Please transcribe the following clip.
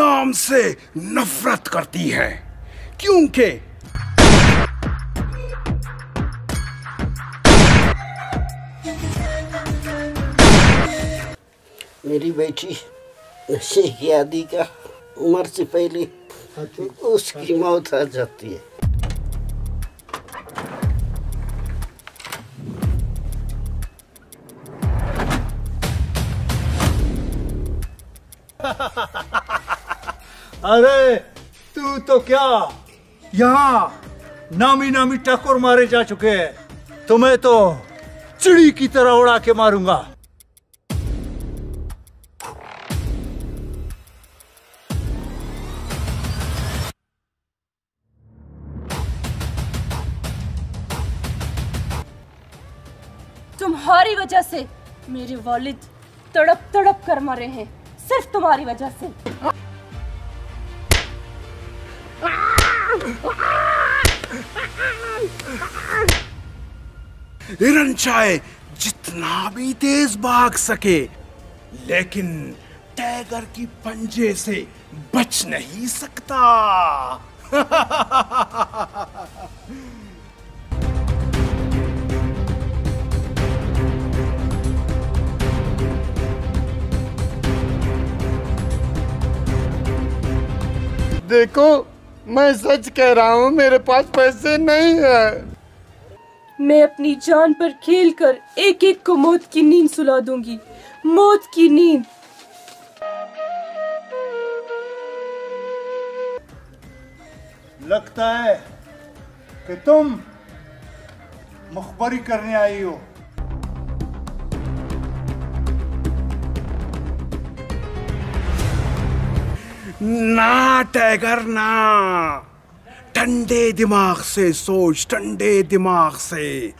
नाम से नफरत करती है, क्योंकि मेरी बेटी नशे की आदि का उम्र से पहले उसकी मौत आ जाती है। अरे तू तो क्या, यहाँ नामी नामी ठाकुर मारे जा चुके हैं, तुम्हें तो चिड़ी की तरह उड़ा के मारूंगा। तुम्हारी वजह से मेरे वालिद तड़प तड़प कर मरे हैं, सिर्फ तुम्हारी वजह से। हिरन चाहे जितना भी तेज भाग सके, लेकिन टाइगर की पंजे से बच नहीं सकता। देखो, मैं सच कह रहा हूँ, मेरे पास पैसे नहीं है। मैं अपनी जान पर खेलकर एक एक को मौत की नींद सुला दूंगी, मौत की नींद। लगता है कि तुम मुखबरी करने आई हो। ना टाइगर ना, ठंडे दिमाग से सोच, ठंडे दिमाग से।